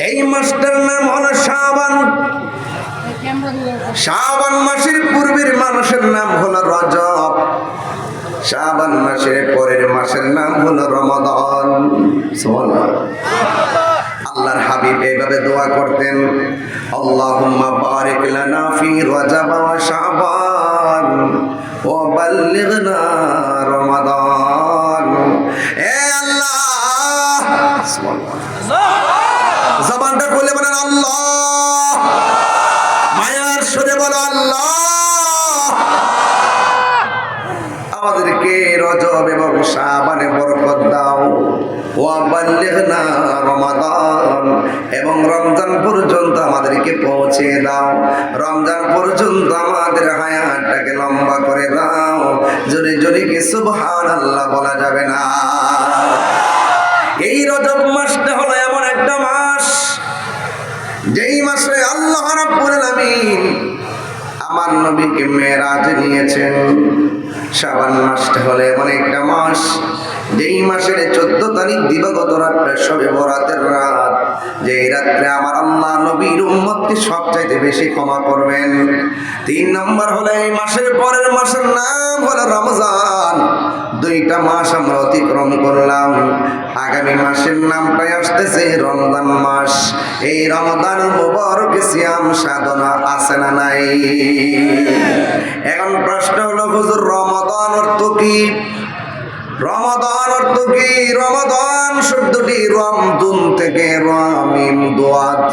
এই মাসটার নাম হলো শাবান। শাবান মাসের পূর্বের মাসের নাম হলো রজব। শাবান মাসের পরের মাসের নাম হলো রমাদান। সুবহানাল্লাহ। আল্লাহর হাবিব এইভাবে দোয়া করতেন, আল্লাহুম্মা বারিক লানা ফি রজব ওয়া শাবান ওয়া বাল্লিগনা রমাদান। এ আল্লাহ, সুবহানাল্লাহ, জবানটা খুলে বলেন আল্লাহ, মায়ার সুরে বলো আল্লাহ, আমাদেরকে রজব এবং শাবানে বরকত দাও, ওয়া বাল্লিগনা রমাদান, এবং রমজান পর্যন্ত আমাদেরকে পৌঁছে দাও, রমজান পর্যন্ত আমাদের হায়াতটাকে লম্বা করে দাও। জোরে জোরে কি সুবহানাল্লাহ বলা যাবে না? এই রজব মাসটা হলো এমন একটা মাস, যেই মাসে আল্লাহ রাব্বুল আলামিন আমার নবীকে মেরাজ নিয়েছেন। শাবান মাসটা হলো এমন একটা মাস, যেই মাসের 14 তারিখ দিবাগত রাতটা শবে বরাতের রাত, যেই রাত্রে আমার আল্লাহ নবীর উম্মতকে সবচাইতে বেশি ক্ষমা করবেন। 3 নম্বর হলো এই মাসের পরের মাসের নাম হলো রমজান। 2টা মাস আমরা অতিক্রম করলাম, আগামী মাসের নামটাই আসতেছে রমজান মাস। এই রমজান মুবারক সিয়াম সাধনা আছে না নাই? এখন প্রশ্ন হলো, হুজুর রমাদান অর্থ কি? রমাদান অর্থ কি? রমাদান শব্দটি রমদুন থেকে রামিম দোয়াত।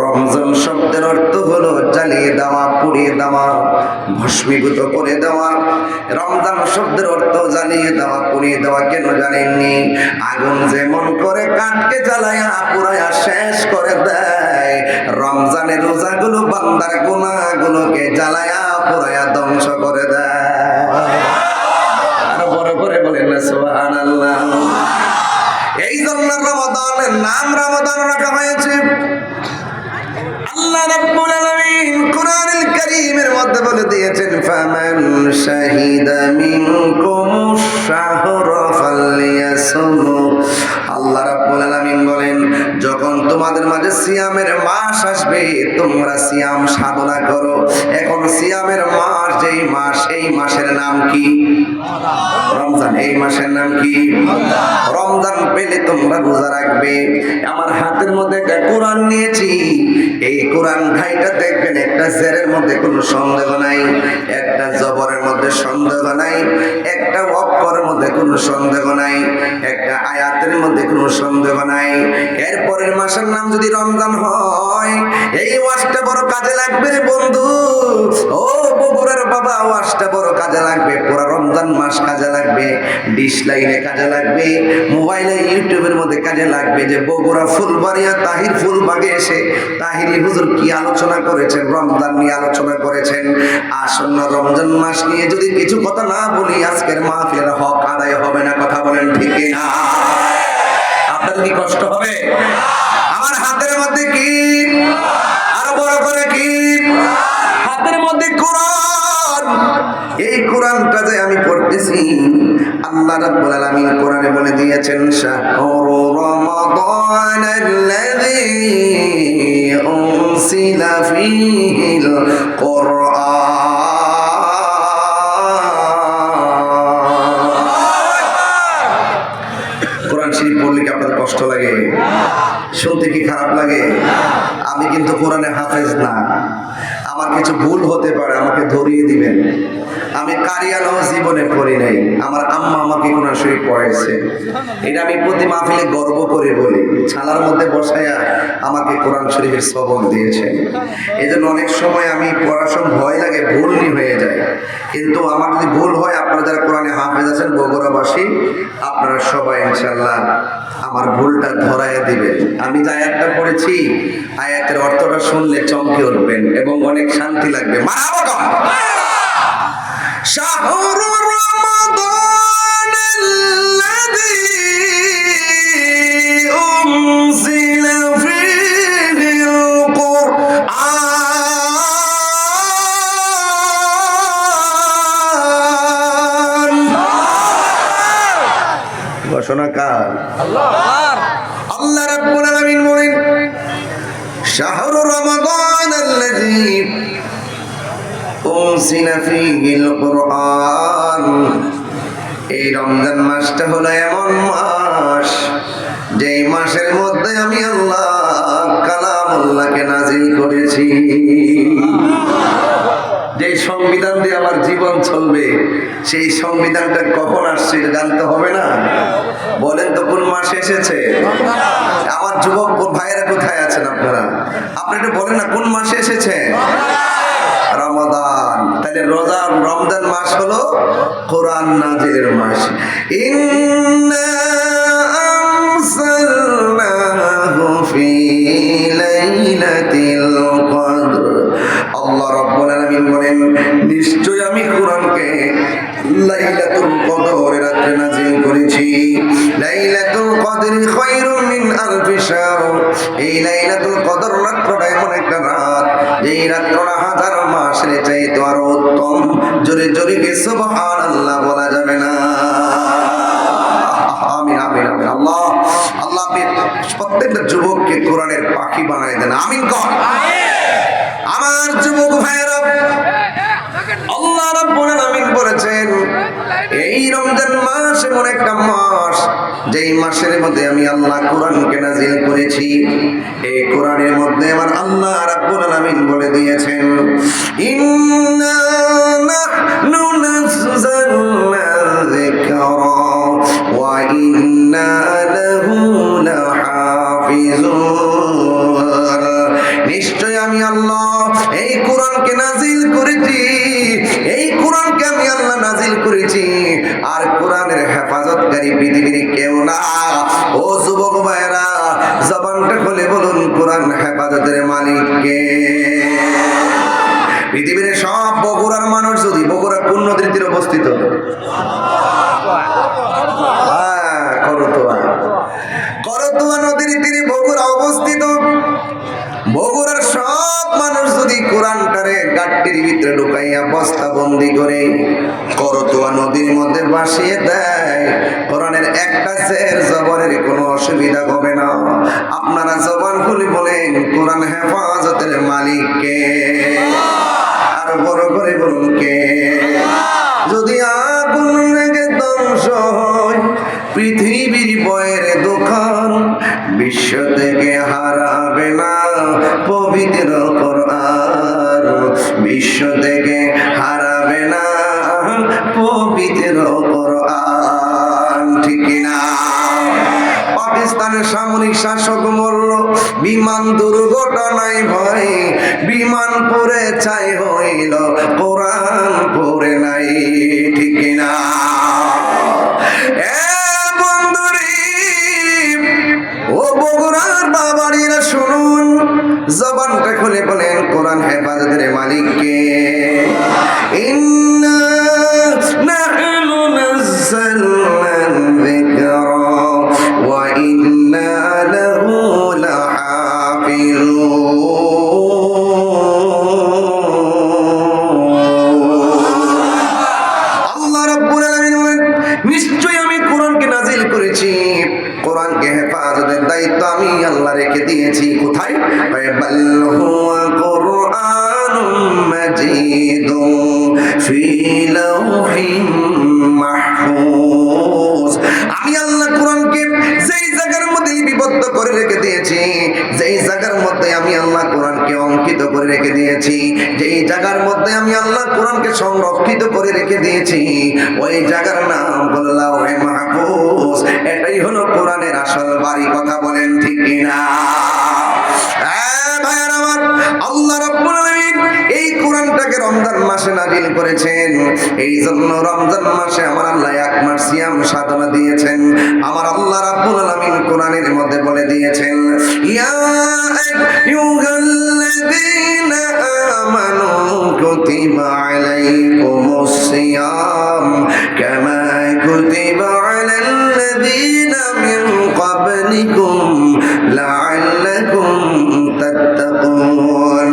রমজান শব্দের অর্থ হলো জ্বালিয়ে দেওয়া, পুড়িয়ে দেওয়া, ভস্মীভূত করে দেওয়া। রমজান শব্দের অর্থ জ্বালিয়ে দেওয়া, পুড়িয়ে দেওয়া। কেন জানেননি? আগুন যেমন করে কাঠকে জ্বালায়া পুরায়া শেষ করে দেয়, রমজানের রোজাগুলো বান্দার গুনাহগুলোকে জ্বালায়া পুরায়া ধ্বংস করে দেয়। সুবহানাল্লাহ। এই জন্য রমাদানের নাম রমাদান রাখা হয়েছে। আল্লাহ রাব্বুল আলামিন কুরআনুল কারীমের মধ্যে বলে দিয়েছেন, ফামান শাহিদা মিনকুমুশ শাহরা ফালইয়াসুমু। আল্লাহ রাব্বুল আলামিন বলেন, যখন তোমাদের মাঝে সিয়ামের মাস আসবে, তোমরা সিয়াম সাধনা করো। এখন সিয়ামের মাস, যেই মাস, এই মাসের নাম কি? রমজান। এই মাসের নাম কি? রমজান পেলে তোমরা রোজা রাখবে। আমার হাতের মধ্যে একটা কোরআন নিয়েছি, এই কোরআন ঘাইটা দেখবেন, একটা জেরের মধ্যে কোনো সন্দেহ নাই, একটা জবরের মধ্যে সন্দেহ নাই, একটা অক্ষরের মধ্যে কোনো সন্দেহ নাই, একটা আয়াতের মধ্যে কোনো সন্দেহ নাই। এরপরের মাসের নাম যদি রমজান হয়, এই ওয়াজটা বড় কাজে লাগবে রে বন্ধু। ও বগুড়ার বাবা, ওয়াজটা বড় কাজে লাগবে। পুরো রমজান মাস কাজে লাগবে, ডিশ লাইনে কাজে লাগবে, মোবাইলে ইউটিউবের মধ্যে কাজে লাগবে। যে বগুড়া ফুলবাড়িয়া তাহির ফুলবাগে এসে তাহিরি হুজুর কি আলোচনা করেছেন, রমজান নিয়ে আলোচনা করেছেন। আসন্ন রমজান মাস নিয়ে যদি কিছু কথা না বলি, আজকের মাহফিলের হক আদায় হবে না। কথা বলেন ঠিক না? আপনাদের কি কষ্ট হবে? আমার হাতের মধ্যে কি, আরো বড় করে কি, হাতের মধ্যে কোরআন। এই কোরআনটা যে আমি পড়তেছি, আল্লাহ রাব্বুল আলামিন কোরআনে বলে দিয়েছেন, শাহরু রমাদানাল্লাযী উনসিলা ফীহিল কোরআন শরীফ পড়লে কি আপনাদের কষ্ট লাগে? শুনতে কি খারাপ লাগে? আমি কিন্তু কোরআনে হাফেজ না, আমার কিছু ভুল হতে পারে, আমাকে ধরিয়ে দিবেন। আমি কারিয়ানাও জীবনে পড়ি নাই, আমার আম্মা আমাকে কোরআন শরীফ পড়াইছে। এটা আমি প্রতি মাহফিলে গর্ব করে বলি, ছালার মধ্যে বসায়া আমাকে কোরআন শরীফের সবক দিয়েছে। এই জন্য অনেক সময় আমি পড়ার সময় ভয় লাগে, ভুলই হয়ে যায়। কিন্তু আমার যদি ভুল হয়, আপনারা যারা কোরআনে হাফেজ আছেন বগুড়াবাসী, আপনারা সবাই ইনশাআল্লাহ আমার ভুলটা ধরাইয়া দিবেন। আমি যে আয়াতটা পড়েছি, আয়াতের অর্থটা শুনলে চমকে উঠবেন এবং অনেক শান্তি লাগবে। মারহাবা। শাহরু রমাদানাল্লাযী উনসিলা ফীহিল কুরআন। ঘোষণা কার? আল্লাহ। আল্লাহ রাব্বুল আলামিন বলেন, শাহরু রমাদান আল্লাযী উনজিলা ফীহিল কুরআন। এই রমজান মাসটা হলো এমন মাস, যেই মাসের মধ্যে আমি আল্লাহ কালামুল্লাহকে নাজিল করেছি। যে সংবিধান দিয়ে আমার জীবন চলবে, সেই সংবিধানটা কখন আসছে জানতে হবে না? বলেন তো কোন মাসে এসেছে? আমার যুবক ভাইয়েরা কোথায় আছেন আপনারা? আপনি একটু বলেন না কোন মাসে এসেছে? রমাদান। তাহলে রমজান মাস হলো কোরআন নাজিলের মাস। ইন্না আনসালনাহু ফি লাইলাতিল কদর। আল্লাহ রাব্বুল আলামিন বলেন, নিশ্চয় আমি কোরআনকে লাইলাতুল কদরের রাতে নাজিল করেছি। লাইলাতুল কদরি খায়রুম মিন আলফি শাহর। এই লাইলাতুল কদর রাতটা এমন একটা রাত, যেই রাতটা হাজার মাসের চাইতে আরো উত্তম। জোরে জোরে কি সুবহানাল্লাহ বলা যাবে না? আমিন আমিন আমিন। আল্লাহ আল্লাহ আপনি প্রত্যেকটা যুবককে কোরআনের পাখি বানায় দেন। আমিন কর। আমার যুবক ভাইয়েরা, আল্লাহ রাব্বুল আলামিন বলেছেন, এই রমজান মাস এমন একটা মাস, যেই মাসের মধ্যে আমি আল্লাহ কোরআনকে নাজিল করেছি। এই কোরআনের মধ্যে আমার আল্লাহ রাব্বুল আলামিন বলে দিয়েছেন, ইন্না নাহনু নাযালনা যিকরা ওয়া ইন্না লাহু লাহাফিজুন। নিশ্চয় আমি আল্লাহ এই কোরআনকে নাজিল করেছি, এই কোরআনকে আমি আল্লাহ নাজিল করেছি, আর কোরআনের হেফাজতকারী পৃথিবীর কেউ না। ও যুবক ভাইরা, জবানটা খুলে বলুন, কোরআন হেফাজতের মালিক কে? পৃথিবীর সব বগুড়ার মানুষ যদি, বগুড়া কোন নদীর তীরে অবস্থিত? করতোয়া নদীর তীরে বগুড়া অবস্থিত। বগুড়ার সব মানুষ যদি কোরআনটারে গাট্টির ভিতরে ঢুকাইয়া বস্তা বন্দি করে করতোয়া নদীর মধ্যে ভাসিয়ে দেয়, কোরআনের একটা জের জবরের কোনো অসুবিধা হবে না। আপনারা জবান খুলে বলেন, কোরআন হেফাজতের মালিক কে? আর বড় করে বলুন কে? যদি আগুন লেগে ধ্বংস হয় পৃথিবীর বয়ের দোকান, বিশ্ব থেকে হারাবে না পবিত্র কোরআন। বিশ্ব থেকে হারাবে না পবিত্র কোরআন, ঠিক না? পাকিস্তানের সামরিক শাসক মরল বিমান দুর্ঘটনায় ভয়, বিমান পড়ে ছাই হইল, কোরআন পড়ে নাই, ঠিক না? ও বগুড়ার বাবাড়িরা শুনুন, জবানটা খুলে বলেন, কোরআন হেফাজতের মালিক কে? ইন্না নাহনু নাযালনা যিকরা ওয়া ইন্না লাহু লাহাফিজুন। আল্লাহ রাব্বুল আলামিন বলেন, নিশ্চয় আমি কোরআনকে নাজিল করেছি, কোরআনকে হেফাজতের দায়িত্ব আমি আল্লাহ রেখে দিয়েছি। কোথায়? বাল হুয়া কুরআনুম মাজিদুন ফি লাওহিম মাহফুজ। আমি আল্লাহ কোরআনকে যেই জায়গার মধ্যে লিপিবদ্ধ করে রেখে দিয়েছি, যেই জায়গার মধ্যে আমি আল্লাহ কোরআনকে অঙ্কিত করে রেখে দিয়েছি, যেই জায়গার মধ্যে আমি আল্লাহ কোরআনকে সংরক্ষিত করে রেখে দিয়েছি, ওই জায়গার নাম হলো লাওহে মাহফুজ। এটাই হলো কোরআনের আসল বাড়ি। কথা বলেন ঠিক কিনা? ভাইয়ার আমার, আল্লাহ রাব্বুল আলামিন এই কোরআনটাকে রমজান মাসে নাজিল করেছেন। এই জন্য রমজান মাসে আমার আল্লাহ এক মাস সিয়াম সাধনা দিয়েছেন। আমার আল্লাহ রাব্বুল আলামিন কোরআনের মধ্যে বলে দিয়েছেন, ইয়া আইয়ুহাল্লাযীনা আমানু কুতিবা আলাইকুমুস সিয়াম কামা কুতিবা আলাল্লাযীনা মিন ক্বাবলিকুম লাআল্লাকুম তাত্তাকুন।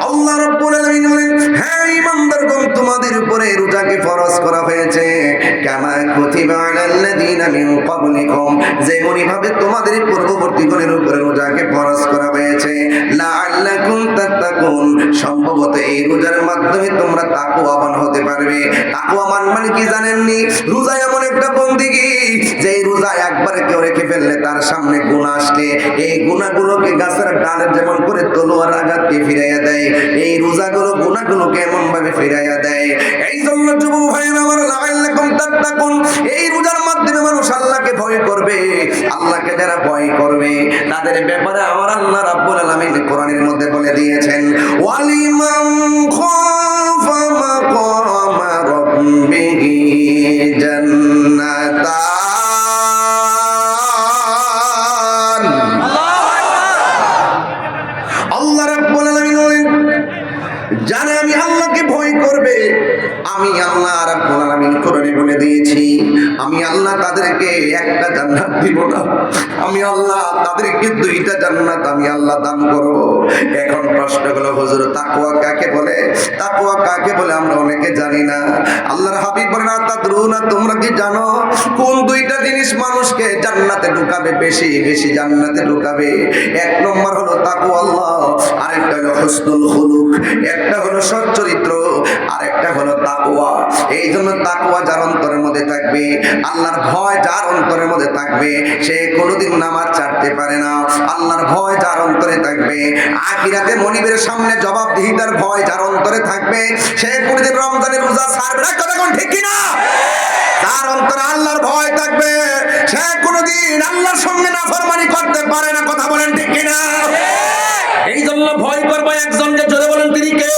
আল্লাহ রাব্বুল আলামিন বলেন, হে ঈমানদারগণ, তোমাদের উপরে রোজাকে ফরজ করা হয়েছে কামা কুতিবা আলাল্লাযীনা মিন ক্বাবলিকুম, যেমনি ভাবে তোমাদের পূর্ববর্তীগণের উপরে রোজাকে ফরজ করা হয়েছে, লাআল্লাকুম মাধ্যমে তোমরা তাকওয়াবান হতে পারবে। তাকওয়াবান মানে কি জানেননি? রোজা এমন একটা বন্দেগী, যে রোজা একবার কেউ রেখে ফেললে তার সামনে গুনাহ আসলে এই গুনাহগুলোকে গাছের ডালে যেমন করে তলোয়ার আঘাত দিয়ে ফিরাইয়া দেয়, এই রোজাগুলো গুনাহগুলোকে এমন ভাবে ফিরাইয়া দেয়। এই জন্য যুবক ভাইয়েরা আমার, লাআল্লাকুম তাত্তাকুন, এই রোজার মাধ্যমে মানুষ আল্লাহকে ভয় করবে। আল্লাহকে যারা ভয় করবে তাদের ব্যাপারে আমার আল্লাহ রাব্বুল আলামিন কোরআনের মধ্যে বলে দিয়েছেন, ওয়ালিমান খাফা মাকামা রাব্বিহি জান্নাতান। আল্লাহ রাব্বুল আলামিন বলেন, যারা আমি আল্লাহকে ভয় করবে, আমি আল্লাহ রাব্বুল আলামিন কোরআনে বলে দিয়েছি, আমি আল্লাহ তাদেরকে একটা জান্নাত দিব না, আমি আল্লাহ তাদেরকে দুইটা জান্নাত আমি আল্লাহ দান করব। এখন প্রশ্ন হলো, হুজুর তাকওয়া কাকে বলে? তাকওয়া কাকে বলে আমরা অনেকে জানি না। আল্লাহর হাবিব বলেন, তাদরুনা, তোমরা কি জানো কোন দুইটা জিনিস মানুষকে জান্নাতে ঢুকাবে, বেশি বেশি জান্নাতে ঢুকাবে? এক নম্বর হলো তাকওয়া আল্লাহ, আরেকটা হলো হুসনুল খুলুক, একটা হলো সৎ চরিত্র, আরেকটা হলো তাকওয়া। এই জন্য তাকওয়া যার অন্তরের মধ্যে থাকবে, আল্লাহর ভয় যার অন্তরের মধ্যে থাকবে, সে কোনোদিন নামাজ ছাড়তে পারে না। আল্লাহর ভয় যার অন্তরে থাকবে, আখিরাতে মনিবের সামনে জবাবদিহিতার ভয় যার অন্তরে থাকবে, সে কোনোদিন রমজানের রোজা ছাড়বে না। কথা কোন ঠিক কিনা? যার অন্তরে আল্লাহর ভয় থাকবে, সে কোনোদিন আল্লাহর সঙ্গে নাফরমানি করতে পারে না। কথা বলেন ঠিক কিনা? এই জন্য ভয় করবো একজনকে, জোরে বলেন তিনি কে?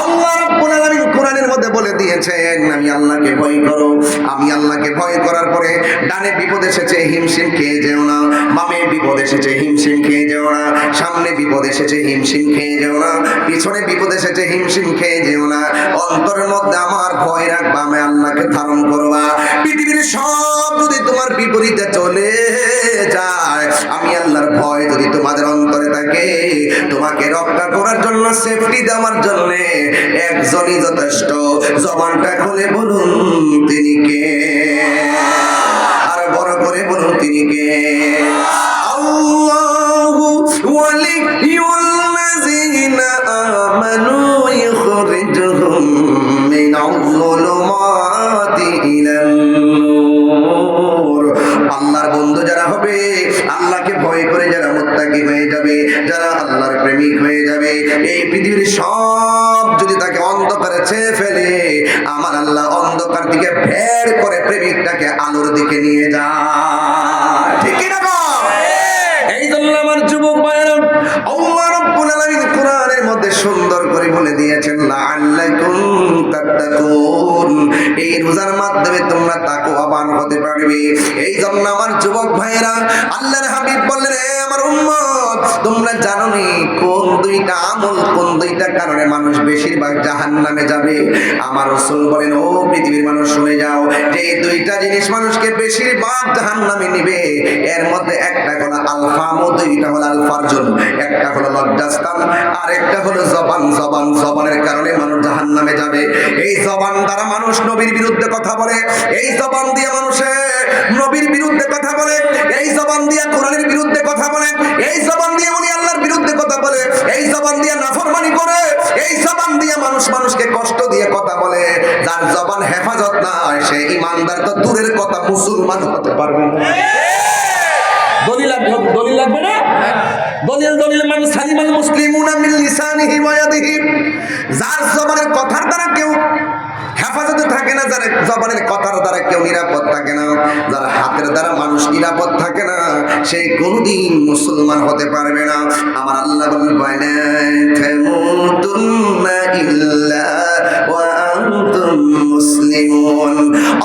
আল্লাহ রাব্বুল আলামিন কোরআনের মধ্যে বলে দিয়েছেন, আমি আল্লাহকে ভয় করো। আমি আল্লাহকে ভয় করার পরে ডানে বিপদ এসেছে হিমশিম খেয়ে যেও না, বামে বিপদ এসেছে হিমশিম খেয়ে যেও না, সামনে বিপদ এসেছে হিমশিম খেয়ে যেও না, পিছনে বিপদ এসেছে হিমশিম খেয়ে যেও না। অন্তরের মধ্যে আমার ভয় রাখবা, আমি আল্লাহকে ধারণ করবা। পৃথিবীর সব যদি তোমার বিপরীতে চলে যায়, আমি আল্লাহর ভয় যদি তোমাদের অন্তরে থাকে, তোমাকে রক্ষা করার জন্য, সেফটি দেওয়ার জন্য একজনই যথেষ্ট। জবানটা খুলে বলুন তিনি কে? আর বড় করে বলুন তিনি কে? আল্লাহু ওয়ালিয়ুল্লাযীনা আমানু ইখরিজুহুম মিনাজ-যুলুমাতি ইলান নূর। আল্লাহর বন্ধু যারা হবে, আল্লাহকে ভয় করে যারা মুত্তাকি হয়ে যাবে, যারা আল্লাহর প্রেমিক হয়ে যাবে, এই পৃথিবীর সব যদি তাকে অন্ধকারে ছেয়ে ফেলে, আমার আল্লাহ অন্ধকার দিকে বের করে প্রেমিকটাকে আলোর দিকে নিয়ে যায়। ঠিক কি না? এই জন্য আমার যুবক ভাইরা, আল্লাহ রাব্বুল আলামিন কোরআনের মধ্যে সুন্দর করে বলে দিয়েছেন, লাআল্লাকুম তাত্তাকুন, এই রোজার মাধ্যমে তোমরা তাকওয়াবান হতে পারবে। এই জন্য আমার যুবক ভাইরা, আল্লাহর হাবিব বললেন, হে আমার উম্মত, তোমরা জানো নি কোন দুইটা আমল, কোন দুইটা কারণে মানুষ বেশিরভাগ জাহান্নামে যাবে? আমার রাসূল বলেন, ও পৃথিবীর মানুষ শুনে যাও, যে এই দুইটা জিনিস মানুষকে বেশিরভাগ জাহান্নামে নিবে, এর মধ্যে একটা হলো আল-ফাম, দুইটা হলো আল-ফারজুন, একটা হলো লজ্জাস্থান, আর একটা হলো জবান। জবানের কারণে মানুষ জাহান্নামে যাবে। এই জবান দ্বারা মানুষ নবীর বিরুদ্ধে কথা বলে, এই জবান দিয়ে মানুষে নবীর বিরুদ্ধে কথা বলে, এই জবান দিয়ে কোরআনের বিরুদ্ধে কথা বলে, এই জবান দিয়ে উনি আল্লাহর বিরুদ্ধে কথা বলে, এই জবান দিয়ে নাফরমানি করে, এই জবান দিয়ে মানুষকে কষ্ট দিয়ে কথা বলে। যার জবান হেফাজত নাই, সে ইমানদার তো দূরের কথা, মুসলমান হতে পারবে না। দলিল লাগবে না? দলিল মান সালিমাল মুসলিমুনা মিন লিসানিহি ওয়া ইয়াদিহি। যার জবানের কথার দ্বারা কেউ হেফাজতে থাকে না, যার জবানের কথার দ্বারা কেউ নিরাপদ থাকে না, যার হাতের দ্বারা মানুষ নিরাপদ থাকে না, সে কোনদিন মুসলমান হতে পারবে না। আমার আল্লাহ বলেন, ওয়ালা তামুতুন্না ইল্লা ওয়া আনতুম মুসলিমুন।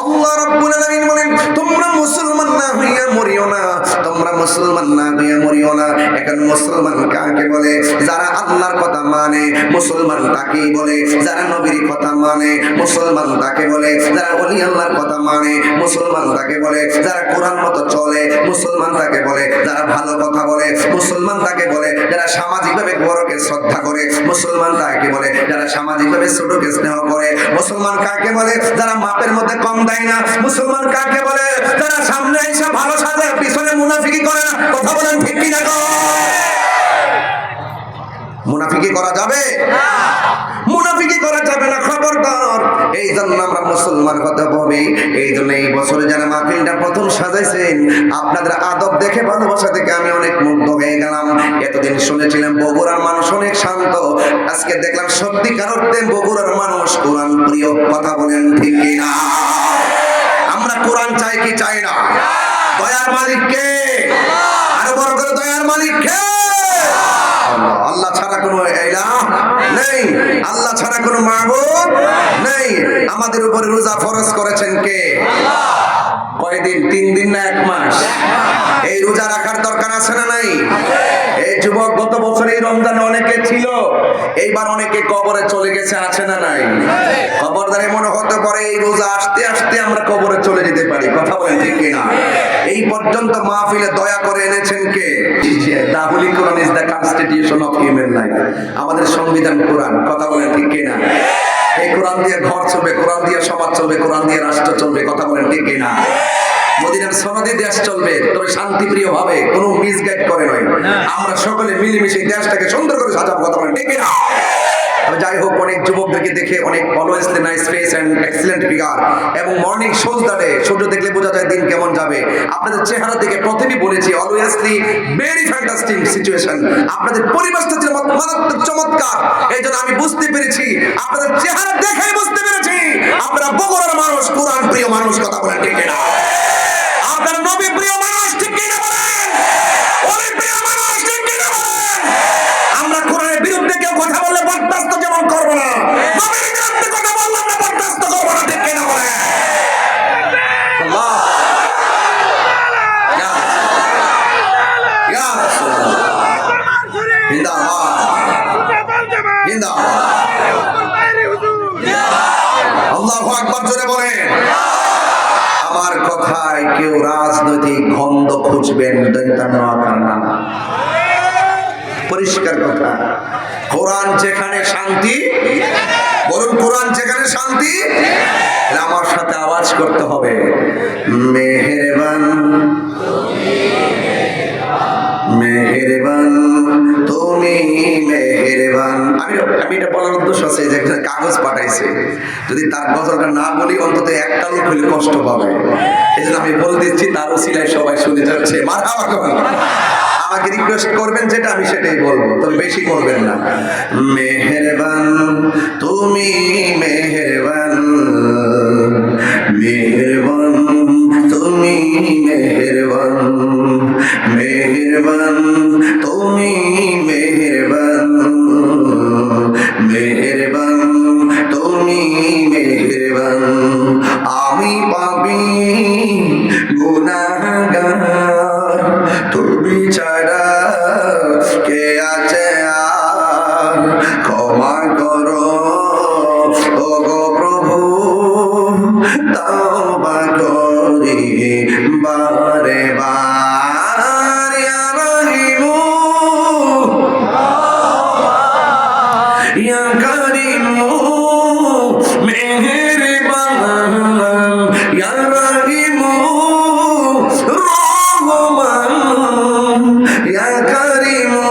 আল্লাহ রাব্বুল আলামিন বলেন, তোমরা মুসলমান না হইয়া মরিও না, তোমরা মুসলমান না হইয়া মরিও না। এখন মুসলমান কাকে বলে? যারা আল্লাহর কথা মানে, মুসলমান তাকেই বলে। যারা নবীর কথা মানে, মুসলমান তাকে বলে। যারা ওলি আল্লাহর কথা মানে, মুসলমান তাকে বলে। যারা কোরআন মতো চলে, মুসলমান তাকে বলে। যারা ভালো কথা বলে, মুসলমান তাকে বলে। যারা সামাজিকভাবে বড়কে শ্রদ্ধা করে, মুসলমান তাকে বলে। যারা সামাজিকভাবে ছোটকে স্নেহ করে, মুসলমান কাকে বলে? যারা মাপের মধ্যে কম দেয় না, মুসলমান কাকে বলে? যারা সামনে এসে ভালো সাজে, পিছনে মুনাফিকি করে না। কথা বলেন ঠিক কি না? মুনাফিকি করা যাবে না। মুনাফিকি করা যাবে না, খবরদার। এই জন্য আমরা মুসলমান হতে হবে। এই জন্য এই বছরে যারা মাহফিলটা প্রথম সাজাইছেন, আপনাদের আদব দেখে ভালোবাসা থেকে আমি অনেক মুগ্ধ হয়ে গেলাম। এতদিন শুনেছিলাম বগুড়ার মানুষ অনেক শান্ত, আজকে দেখলাম সত্যিকার অর্থে বগুড়ার মানুষ কোরআন প্রিয়। কথা বলেন ঠিক কিনা? আমরা কোরআন চাই কি চাই না? দয়ার মালিক কে? আরো বড় করে, দয়ার মালিক কে? আল্লাহ ছাড়া কোনো ইলাহ নেই, আল্লাহ ছাড়া কোনো মাবুদ নেই। আমাদের উপরে রোজা ফরজ করেছেন কে? কয়দিন? 3 দিন না 1 মাস? এই রোজা রাখার দরকার আছে না নাই? এই যুবক গত বছর এই রমজানে অনেকে ছিল, এইবার অনেকে কবরে চলে গেছে, আছে না নাই? খবরদারে মনে হতে পারে এই রোজা আসতে আসতে আমরা কবরে চলে যেতে পারি। কথা বলেন ঠিক কিনা? এই পর্যন্ত মাহফিলে দয়া করে এনেছেন কে? The Holy Quran is the constitution of human life. আমাদের সংবিধান কোরআন। কথা বলেন ঠিক কিনা? এই কোরআন দিয়ে ঘর চলবে, কোরআন দিয়ে সমাজ চলবে, কোরআন দিয়ে রাষ্ট্র চলবে। কথা বলেন ঠিক কিনা? মদিনার সনদে দেশ চলবে, তবে শান্তিপ্রিয় ভাবে, কোনো মিসগাইড করে নয়। আমরা সকলে মিলেমিশে দেশটাকে সুন্দর করে সাজাবো। কথা বলেন ঠিক কিনা? যাই হোক, অনেক যুবকদেরকে দেখে অনেক অলওয়েজলি nice face and excellent figure, এবং মর্নিং শোজ দ্যাটে সূর্য দেখলে বোঝা যায় দিন কেমন যাবে। আপনাদের চেহারা দেখে প্রথমেই বলেছি অলওয়েজলি ভেরি ফ্যান্টাস্টিক সিচুয়েশন। আপনাদের পরিবেশটা ছিল মারাত্মক চমৎকার। এই জন্য আমি বুঝতে পেরেছি, আপনাদের চেহারা দেখেই বুঝতে পেরেছি আপনারা বগুড়ার মানুষ, কোরআন প্রিয় মানুষ। কথা বলেন ঠিক কিনা? আপনারা নবী প্রিয় মানুষ, ঠিক কিনা বলেন? ওলি প্রিয় মানুষ, ঠিক কিনা বলেন? আমরা কোরআনের বিরুদ্ধে কেউ কথা বললে বরদাস্ত যেমন করবো না, নবীর বিরুদ্ধে কথা বললে আমরা বরদাস্ত করবো না। ঠিক কিনা বলেন? আল্লাহ ইয়া রাসূলুল্লাহ, জিন্দাবাদ জিন্দাবাদ। আল্লাহু আকবার জোরে বলেন। আমার কথায় কেউ রাজনৈতিক গন্ধ খুঁজবেন না, পরিষ্কার কথা। কোরআন যেখানে শান্তি, বলুন কোরআন যেখানে শান্তি। আমার সাথে আওয়াজ করতে হবে, মেহেরবান মেহেরবান তুমি মেহেরবান। আমি এটা বলার উদ্দেশ্য আছে যে একটা কাগজ পাঠাইছে, যদি তার গজলটা না বলি অন্তত একটা লোক হলে কষ্ট পাবে। এই জন্য আমি বলে দিচ্ছি, তার ওসিলায় সবাই শুনে যাচ্ছে। মারহাবা করুন। আমাকে রিকোয়েস্ট করবেন যেটা আমি সেটাই বলবো, তবে বেশি করবেন না। মেহেরবান তুমি মেহেরবান, মেহেরবান তুমি মেহেরবান, মেহেরবান তুমি মেহেরবান, মেহেরবান তুমি মেহেরবান। আমি পাপী গুনাহগার, তুমি ছাড়া কে আছে আর? ক্ষমা করো ও গো প্রভু, তওবা করি বারে বার। ইয়া রহিমু ইয়া কারিমু মেহেরবান, ইয়া রহিমু রহমান, ইয়া কারিমু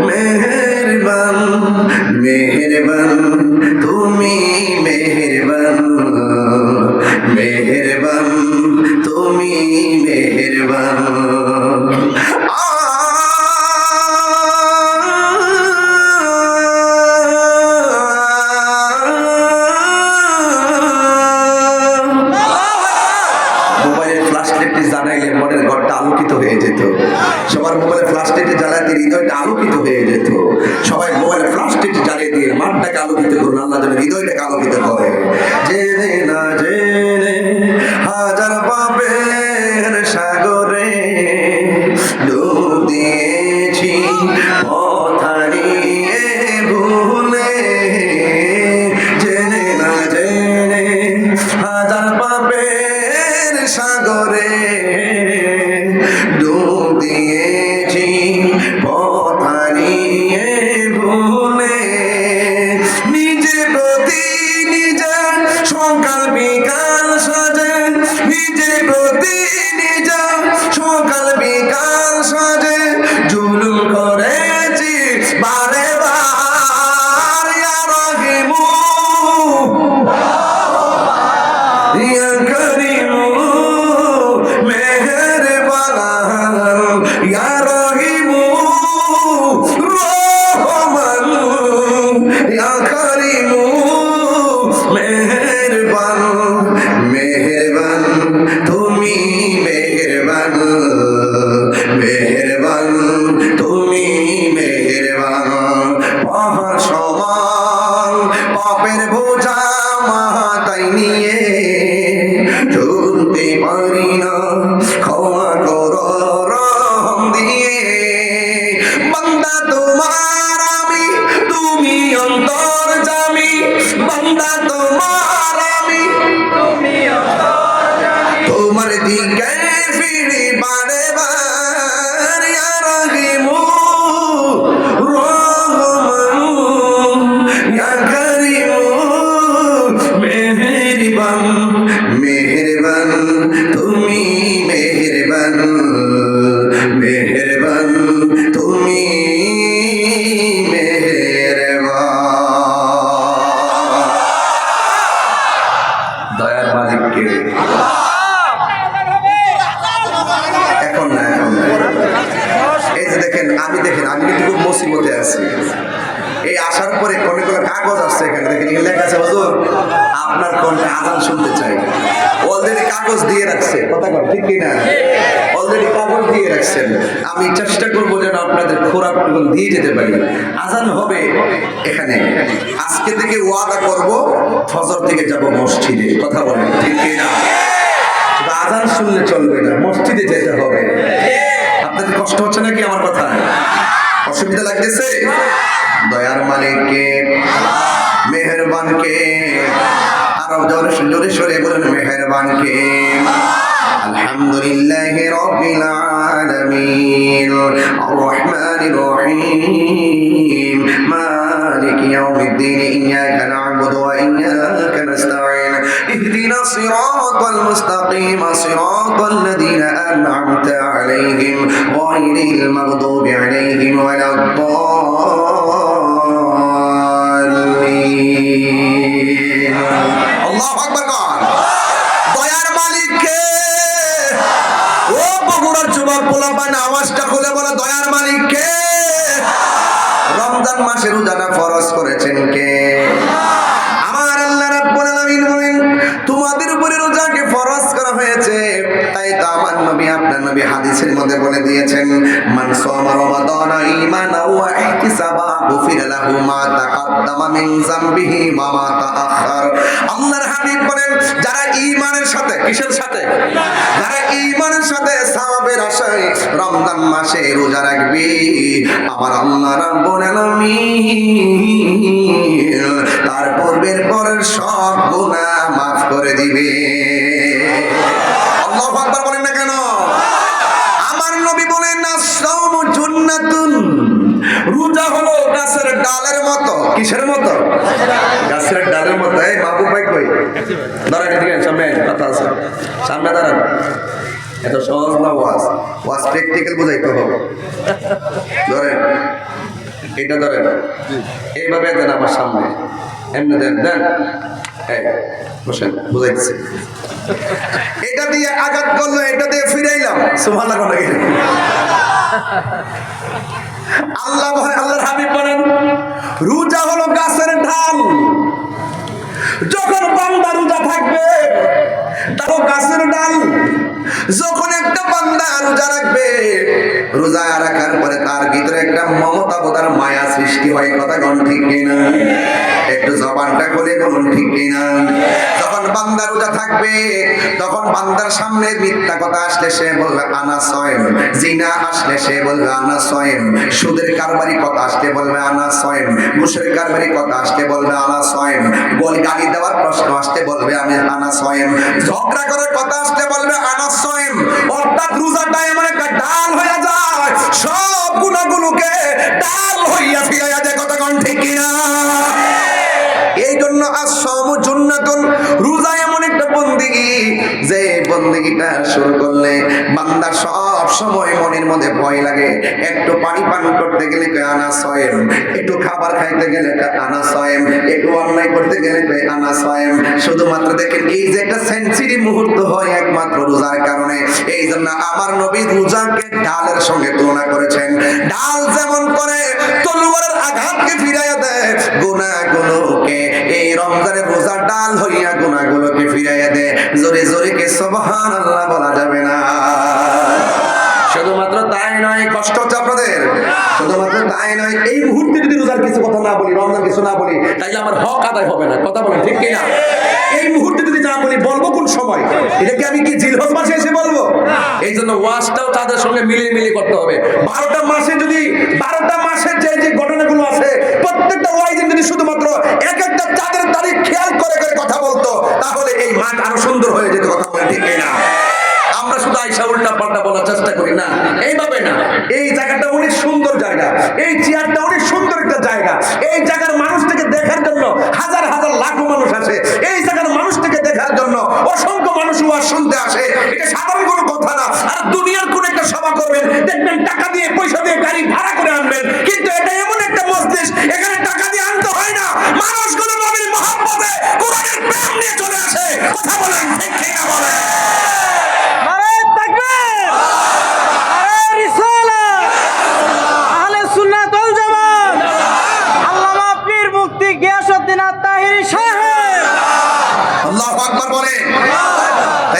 মেহেরবান, মেহেরবান তুমি মেহেরবান, মেহেরবান তুমি মেহেরবান। মোবাইলের ফ্ল্যাশ লাইটটি জ্বালাইলে মনের ঘরটা আলোকিত হয়ে যেত। সবার মোবাইলের ফ্ল্যাশ লাইটটি জ্বালাতে হৃদয়টা আলোকিত হয়ে যেত। সবাই মোবাইলের ফ্ল্যাশ লাইটটি জ্বালিয়ে দিয়ে মাঠটাকে আলোকিত করুন, আল্লাহ যেন হৃদয়টাকে আলোকিত করে। জেনে না জেনে হাজার পাপের সাগরে ডুব দিয়েছি, পথ হারিয়ে ভুলে। জেনে না জেনে হাজার পাপের সাগরে ডুব দিয়েছি, পথ হারিয়ে ভুলে। নিজের প্রতি রহিমু রহমান ইয়া কারিমু মেহেরবান মেহেরবান তুমি মেহেরবান মেহেরবান তুমি মেহেরবান পাহাড় সমান পাপের বোঝা মাথায় নিয়ে চলতে পারি না ক্ষমা করো রহম দিয়ে বান্দা তোমার আমি তুমি অন্তর্যামী বান্দা তোমার আমি তুমি অন্তর্যামী তোমার দিকে ফিরি বারে বার ইয়া রহিমু রহমান ইয়া কারিমু মেহেরবান মেহেরবান তুমি মেহেরবান মেহেরবান তুমি মেহেরবান দয়ার মালিককে এখন না এই যে দেখেন আমি কিন্তু খুব মুসিবতে আছি এই আসার পরে কোনে কোনে কাগজ আসছে এখানে দেখেন এখানে লেখা আছে হুজুর আপনার কণ্ঠে আজান শুনতে চাই অলরেডি কাগজ দিয়ে রাখছে কথা কর ঠিক কি না অলরেডি কাগজ দিয়ে রাখছেন আমি চেষ্টা করবো যেন আপনাদের খোরাক দিয়ে যেতে পারি আজান হবে এখানে আজকে থেকে ওয়াদা করব ফজর থেকে যাব মসজিদে কথা বলেন ঠিক কি না আজান শুনলে চলবে না মসজিদে যেতে হবে আপনাদের কষ্ট হচ্ছে নাকি আমার কথা অসুবিধা লাগতেছে দয়ার মালিককে মেহেরবানকে আরো জোরে সরে বলেন মেহেরবানকে আলহামদুলিল্লাহি রাব্বিল আলামিন আর রহমানির রহিম মালিকি ইয়াউমিদ্দিন ইয়াকা না'বুদু ওয়া ইয়াকা নাস্তাঈন ইহদিনাস সিরাতাল মুস্তাকিম সিরাতাল লাযীনা আন'আমতা আলাইহিম গায়রিল মাগদুবি আলাইহিম ওয়ালাদ-দাল্লিন আল্লাহু আকবার দয়ার মালিককে ও বগুড়ার যুবক পোলাপান আওয়াজটা খুলে বলে দয়ার মালিককে রমজান মাসে রোজাটা ফরজ করেছেন কে আমার আল্লাহ রাব্বুল আলামিন বলেন তোমাদের উপরে রোজাকে ফরজ করা হয়েছে তাই তো আমার নবী আপনার নবী হাদিসের মধ্যে বলে দিয়েছেন মান সামা রমাদানা ঈমানাও ওয়া ইহতিসাবা গুফিরা লাহু মা তাকাদ্দামা মিন যামবিহি ওয়া মা তাআখার আল্লাহর হাবিব বলেন যারা ঈমানের সাথে কিসের সাথে যারা ঈমানের সাথে সওয়াবের আশায় রমজান মাসে রোজা রাখবে আমার আল্লাহ রাব্বুল আলামিন তার পূর্বের পরের সব গুনাহ মাফ করে দিবে আল্লাহু আকবার বলেন না কেন আমার নবী বলেন না সাওমু জুন্নাতুন রোজা হলো গাছের ডালের মতো কিসের মতো গাছের ডালের মতো এই বাবু ভাই কই দাঁড়ান এদিকে সামনে কথা আছে সামনে দাঁড়ান এত সহজ না ওয়াজ প্র্যাকটিক্যাল বুঝাইতে হবে ধরেন এটা ধরেন এইভাবে দেন আমার সামনে এমনি দেন এই বসেন বুঝাইতেছি এটা দিয়ে আঘাত করলো এটা দিয়ে ফিরাইলাম সুবহানাল্লাহ আল্লাহর হাবিব বলেন রোজা হলো গাছের ঢাল যখন বান্দা রোজা থাকবে তাও গাছের ডাল যখন একটা বান্দা রোজা রাখবে রোজা রাখার পরে তার ভিতরে একটা মমতা বোধার মায়া সৃষ্টি হয় কথা কোন ঠিক কিনা একটু জবানটা খুলে বলুন ঠিক কিনা যখন বান্দা রোজা থাকবে তখন বান্দার সামনে মিথ্যা কথা আসলে সে বলবে আনা সয়েম জিনা আসলে সে বলবে আনা সয়েম সুদের কারবারি কথা আসলে বলবে আনা সয়েম ঘুষের কারবারি কথা আসলে বলবে আনা সয়েম গালি দেওয়ার প্রশ্ন আসতে বলবে আমি আনা সয়েম ঝগড়া করার কথা আসতে বলবে আনা সয়েম অর্থাৎ রোজাটা এমন একটা ডাল হয়ে যায় সব গুনাহগুলোকে ডাল হইয়া ফিরাইয়া দেয় কথা কোন ঠিক কিনা এই জন্য আস-সাওমু জুন্নাতুন রোজা এমন একটা বন্দেগী যে বন্দেগীটা শুরু করলে বান্দা সব সময় মনের মধ্যে ভয় লাগে। একটু পানি পান করতে গেলে আনা সয়েম, একটু খাবার খাইতে গেলে আনা সয়েম, একটু অন্যায় করতে গেলে আনা সয়েম। শুধুমাত্র দেখেন এই যে একটা সেঞ্চুরি মুহূর্ত হয় একমাত্র রোজার কারণে। এই জন্য আমার নবী রোজাকে ঢালের সঙ্গে তুলনা করেছেন। ঢাল যেমন করে তলোয়ারের আঘাতকে ফিরাইয়া দেয়, গুনাহগুলোকে এই রমজানের রোজা ঢাল হইয়া গুনাহগুলোকে ফিরাইয়া দেয়। জোরে জোরে কে সুবহানাল্লাহ বলা যাবে না। শুধুমাত্র তাই নয়, কষ্ট হচ্ছে আপনাদের, শুধুমাত্র তাই নয়, এই মুহূর্তে যদি রোজার কিছু কথা না বলি, রমজান কিছু না বলি, তাইলে আমার হক আদায় হবে না। কথা বলেন ঠিক কিনা? এই মুহূর্তে যদি না বলি, বলবো কোন সময়? এটাকে আমি কি জিলহজ মাসে এসে বলবো? এই জন্য ওয়াজটাও তাদের সঙ্গে মিলিয়ে মিলিয়ে করতে হবে। 12টা মাসে যদি 12টা মাসের যে যে ঘটনাগুলো আছে প্রত্যেকটা ওয়াইজে যদি শুধুমাত্র এক একটা চাঁদের তারিখ খেয়াল করে করে কথা বলতো, তাহলে এই মাঠ আরো সুন্দর হয়ে যেত। কথা বলেন ঠিক কিনা? আমরা শুধু আইসা উল্টা পাল্টা বলার চেষ্টা করি না, এইভাবে না। এই জায়গাটা অনেক সুন্দর জায়গা, এই চেয়ারটা অনেক সুন্দর একটা জায়গা। এই জায়গার মানুষটাকে দেখার জন্য হাজার হাজার লাখো মানুষ আসে। এই জায়গার মানুষটাকে দেখার জন্য অসংখ্য মানুষ ওয়াজ শুনতে আসে। এটা সাধারণ কোনো কথা না। আর দুনিয়ার কোন একটা সভা করবেন, দেখবেন টাকা দিয়ে পয়সা দিয়ে গাড়ি ভাড়া করে আনবেন, কিন্তু এটা এমন একটা মজলিস, এখানে টাকা দিয়ে আনতে হয় না। মানুষগুলো নবীর মহব্বতে কোরআনের প্রেম নিয়ে চলে আসে। কথা বলেন ঠিক কিনা বলেন?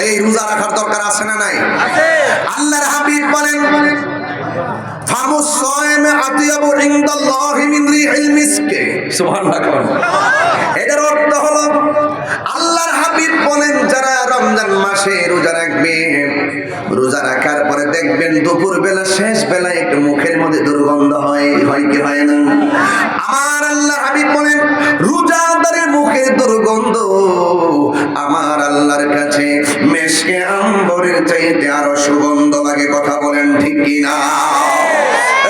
এই রোজা রাখার দরকার আছে না নাই? আল্লাহর হাবিব বলেন ফামুস সাইম আতিয়াবু ইনদাল্লাহি মিন রিহিল মিসক। সুবহানাল্লাহ। এর অর্থ হলো আল্লাহর হাবিব বলেন যারা রমজান মাসে রোজা রাখবে, রোজা রাখার পরে দেখবেন দুপুর বেলা শেষ বেলা একটু মুখের মধ্যে দুর্গন্ধ হয় কি হয় না? আমার আল্লাহর হাবিব বলেন রোজাদারের মুখের দুর্গন্ধ আমার আল্লাহর কাছে মেশকে আম্বরের চাইতে আরো সুগন্ধ লাগে। কথা বলেন ঠিক কিনা?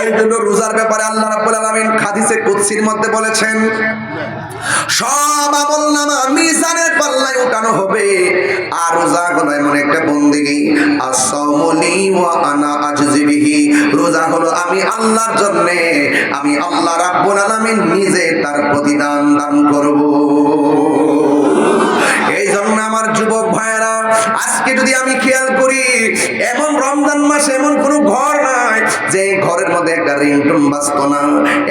এই জন্য রোজার ব্যাপারে আল্লাহ রাব্বুল আলামিন হাদিসে কুদসির মধ্যে বলেছেন সব আমলনামা মিজানের পাল্লায় উঠানো হবে। আর রোজা হলো এমন একটা বন্দেগী, as-সাওমু লি ওয়া আনা আজজি বিহি। রোজা হলো আমি আল্লাহর জন্য, আমি আল্লাহ রাব্বুল আলামিন নিজে তার প্রতিদান দান করব। এই জন্য আমার যুবক ভাইয়েরা, আজকে যদি আমি খেয়াল করি, এমন রমজান মাসে এমন কোনো ঘর নাই যে ঘরের মধ্যে একটা রিংটোন বাজতো না,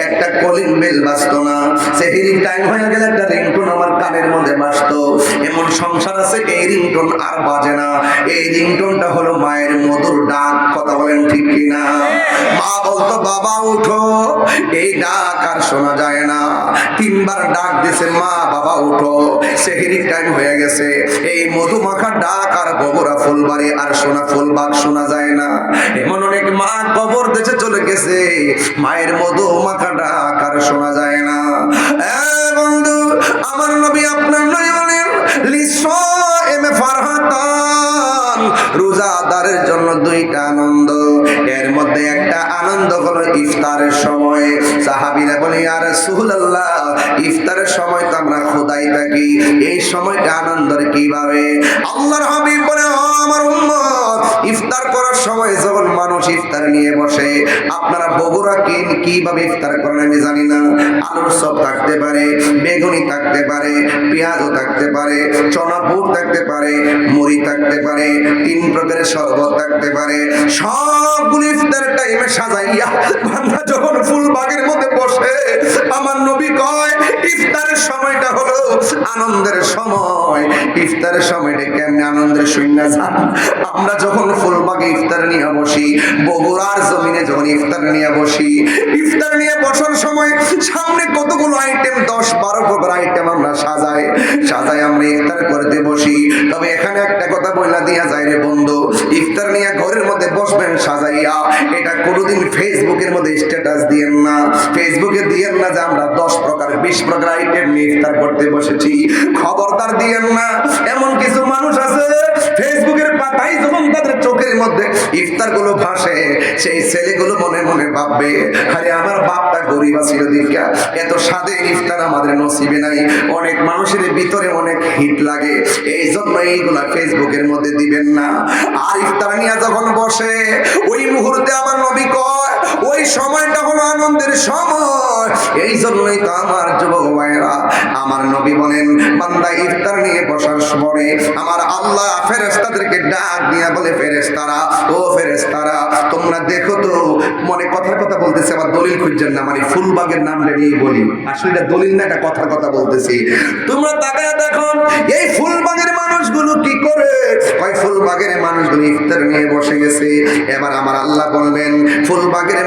একটা কলিং বেল বাজতো না। সেহরির টাইম হয়ে গেলে একটা রিংটোন আমার কানের মধ্যে বাজতো। এমন সংসার আছে এই রিংটোন আর বাজে না। এই রিংটোনটা হলো মায়ের মধুর ডাক। কথা বলেন ঠিক কিনা? মা বলতো বাবা উঠো, এই ডাক আর শোনা যায় না। 3 বার ডাক দিছে মা বাবা উঠো, সেহরির টাইম হয়ে গেছে। এই মধুমাখা ডাক আর বগুড়া ফুলবাড়ি আর সোনা ফুলবাগ শোনা যায় না। এমন অনেক মা কবর দেশে চলে গেছে, মায়ের মধুমাখা ডাক আর শোনা যায় না। বন্ধু আমার নবী আপনার নয় বলেন লিসাইমে ফারহাতান, রোজাদারের জন্য 2টা আনন্দ। এর মধ্যে একটা আনন্দ হলো ইফতারের সময়। সাহাবীরা বলে ইয়া রাসূলুল্লাহ, ইফতারের সময় তো আমরা খোদাই থাকি, এই সময়টা আনন্দের কিভাবে? আল্লাহর হাবিব বলে আমার উম্মত, ইফতার করার সময় যখন মানুষ ইফতার নিয়ে বসে, আপনারা বগুড়া কিভাবে ইফতার করেন আমি জানি না। আলুর চপ থাকতে পারে, বেগুনি থাকতে পারে, পেঁয়াজও থাকতে পারে, চনা বুট থাকতে পারে, মুড়ি থাকতে পারে, 3 প্রকারের শরবত থাকতে পারে। সবগুলো ইফতার টাইমে সাজাইয়া বান্দা যখন ফুলবাগের মধ্যে বসে, আমার নবী কয় ইফতারের সময়টা হলো আনন্দের সময়। ইফতারের সময়টা কেমনে আনন্দের শূন্য যান? আমরা যখন ফুলবাগে ইফতার নিয়ে বসি, বগুড়ার জমিনে যখন ইফতার নিয়ে বসি, ইফতার নিয়ে বসার সময় সামনে কতগুলো আইটেম, 10-12 প্রকার আইটেম আমরা সাজাই আমরা ইফতার করতে বসি। তবে এখানে একটা কথা বইলা দিয়া যায় রে বন্ধু, ইফতার নিয়ে ঘরের মধ্যে বসবেন সাজাইয়া, এটা কোনোদিন ফেসবুকের মধ্যে স্ট্যাটাস দিয়েন না। ফেসবুকে দিয়েন না যে আমরা 10 প্রকার 20 প্রকার আইটেম নিয়ে ইফতার করতে করতে বসেছি, খবরদার দিয়েন না। এমন কিছু মানুষ আছে ফেসবুকের পাতায় যখন তাদের চোখের মধ্যে ইফতার গুলো ভাসে, সেই ছেলেগুলো মনে মনে ভাববে, আরে আমার বাপটা গরিব ছিল দীক্ষা, এত স্বাদে ইফতার আমাদের নসিবে নাই। অনেক মানুষের ভিতরে অনেক হিট লাগে, এই জন্য এইগুলা ফেসবুকের মধ্যে দিবেন না। আর ইফতার নিয়ে যখন বসে, ওই মুহূর্তে আমার নবী কয় ওই সময়টা হলো আনন্দের সময়। এই জন্যই তো আমার যুবক ভাইরা, আমার নবী বলেন, বান্দা ইফতার নিয়ে বসার পরে আমার আল্লাহ ফেরেশতাদেরকে ডাক দিয়া বলে, ফেরেশতারা, ও ফেরেশতারা, তোমরা দেখো তো, মনে কথার কথা বলতেছে, আবার দলিল খুঁজছেন না, মানে ফুলবাগের নামটা নিয়ে বলি, আসলে এটা দলিল না, এটা কথার কথা বলতেছি। তোমরা তাকায় দেখো এই ফুলবাগের মানুষগুলো কি করে। ওই ফুলবাগের মানুষগুলো ইফতার নিয়ে বসে গেছে। এবার আমার আল্লাহ বলবেন, ফুলবাগের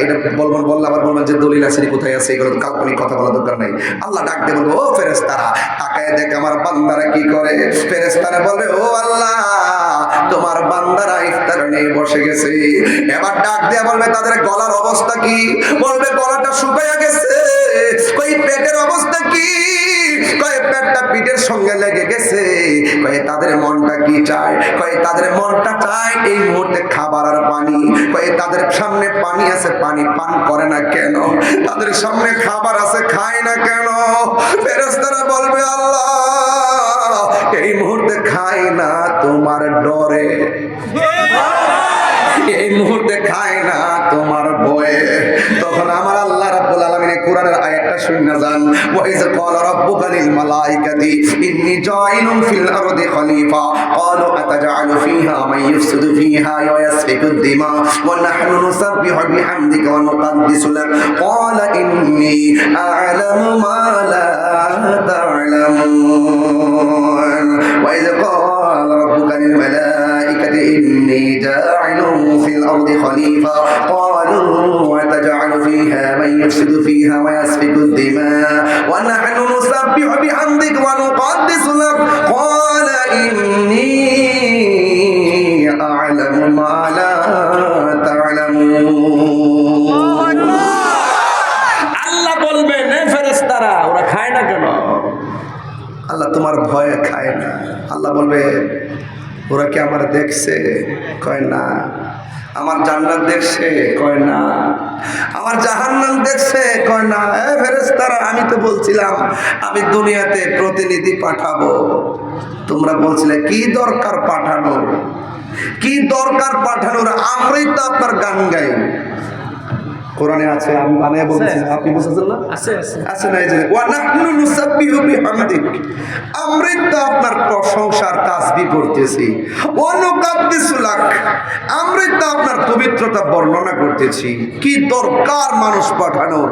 এটা বললাম, আবার বলবেন যে দলিল আছে কোথায় আছে, এগুলো কাল্পনিক কথা বলা দরকার নাই। আল্লাহ ডাক দিয়ে বলবো, ও ফেরেশতারা, তাকায় দেখ আমার বান্দারা কি করে। ফেরেশতারা বলবে, ও আল্লাহ, তোমার বান্দারা ইফতার নিয়ে বসে গেছে। এবার ডাক দিয়ে বলবে, তাদের গলার অবস্থা কি? বলবে, গলাটা শুকাইয়া গেছে। কই পেটের অবস্থা কি? কয় পেটটা পিঠের সঙ্গে লেগে গেছে। কয় তাদের মনটা কি চায়? কয় তাদের মনটা চায় এই মুহূর্তে খাবার আর পানি। কয় তাদের সামনে পানি আছে, পানি পান করে না কেন? তাদের সামনে খাবার আছে, খায় না কেন? ফেরেশতারা বলবে, আল্লাহ, এই মুহূর্তে খায় না তোমার ডরে, এই মুহূর্তে খায় না তোমার ভয়ে। তখন আমার আল্লাহ রাব্বুল আলামিন কোরআনের আয়াতটা শুনে যান, ওয়া ইয ক্বালা রাব্বুকা লিল মালাইকাতি ইন্নী জাইলুন ফিল আরদি খলিফা ক্বালু আতাজআলু ফিহা মান ইফসিদু ফিহা ওয়া ইয়াসফিকু দিমা ওয়া নাহনু নুসাব্বিহু বিহামদিকা ওয়া নুকাদ্দিসু লাক ক্বালা ইন্নী আ'লামু মা লা তা'লামুন ওয়া ইয ক্বালা রাব্বুকা লিল মালাইকাতি ইন্নী জাইলুন ফিল আরদি খলিফা ক্বালু আতাজআলু ফিহা মান ইফসিদু ফিহা ওয়া ইয়াসফিকু দিমা ওয়া নাহনু নুসাব্বিহু বিহামদিকা ওয়া নুকাদ্দিসু লাক ক্বালা ইন্নী আ'লামু মা লা তা'লামুন। আল্লাহ বলবেন, এ ফেরেশতারা, ওরা খায় না কেন? আল্লাহ তোমার ভয়ে খায় না। আল্লাহ বলবে, ওরা কি আমার দেখছে? কয় না। আমার জান্নাত দেখছে? কয় না। আমার জাহান্নাম দেখছে? কয় না। এ ফেরেশতারা, আমি তো বলছিলাম আমি দুনিয়াতে প্রতিনিধি পাঠাবো, তোমরা বলছিলে কি দরকার পাঠানোর, কি দরকার পাঠানোর? আমরাই তো আপনার গান গাই। কোরআনে আছে, আমি বানায় বলছি, আপনি বুঝেছেন না? আছে আছে আছে না? এই যে ওয়া নাহনু নুসাব্বিহু বিহামদিক, আমরাই তো আপনার প্রশংসার তাসবিহ করতেছি। ওয়া নুকাদ্দিসু লাক, আমরাই তো আপনার পবিত্রতা বর্ণনা করতেছি। কি দরকার মানুষ পাঠানোর?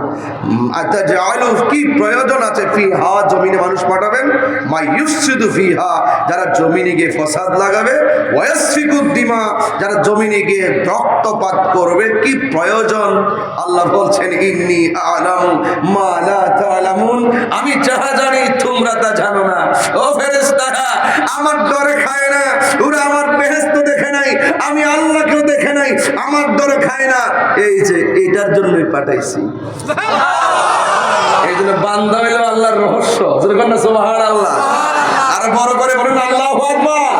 আতাজআলু, কি প্রয়োজন আছে? ফিহা, জমিনে মানুষ পাঠাবেন। মা ইউফসিদু ফিহা, যারা জমিনে গিয়ে ফসাদ লাগাবে। ওয়া ইয়াসফিকু দিমা, যারা জমিনে গিয়ে রক্তপাত করবে। কি প্রয়োজন? আল্লাহ বলছেন, ইন্নী আ'লামু মা লা তা'লামুন, আমি যাহা জানি তোমরা তা জানো না। ও ফেরেশতারা, আমার ডরে খায় না, ওরা আমার বেহেশত দেখে নাই, আমি আল্লাহকেও দেখে নাই, আমার ডরে খায় না। এই যে এটার জন্যই পাঠাইছি। এই জন্য বান্দা হইল আল্লাহর রহস্য। যেরকম না সুবহানাল্লাহ, আর বড় করে বলেন আল্লাহু আকবার।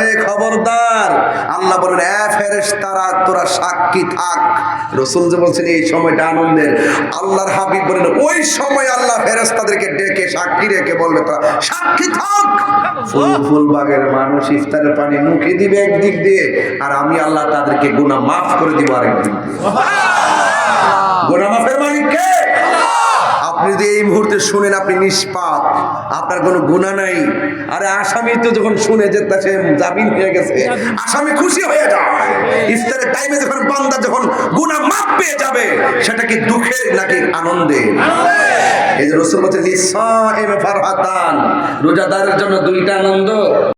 এই খবরদার, আল্লাহ বলেন, এ ফেরেশতারা, তোরা সাক্ষী থাক। রাসূল যে বলছেন এই সময়টা আনন্দের, আল্লাহর হাবিব বলেন ওই সময় আল্লাহ ফেরেশতাদেরকে ডেকে সাক্ষী রেখে বলবে, তোরা সাক্ষী থাক। ফুলবাগের মানুষ ইফতারের পানি মুখে দিবে একদিক দিয়ে, আর আমি আল্লাহ তাদেরকে গুনাহ মাফ করে দিব আরেক দিক দিয়ে। গুনাহ মাফের মালিক কে? আপনি যদি এই মুহূর্তে শুনেন আপনি নিষ্পাপ, আপনার কোনো গুনাহ নাই। আরে আসামি তো যখন শুনে যে সে জামিন হয়ে গেছে, আসামি খুশি হয়ে যায়। ইফতারের টাইমে যখন বান্দা যখন গুনাহ মাফ পেয়ে যাবে, সেটা কি দুঃখের নাকি আনন্দে? এই যে রাসূল বলেছেন, লিসাইম ফারহাতান, রোজাদারের জন্য দুইটা আনন্দ।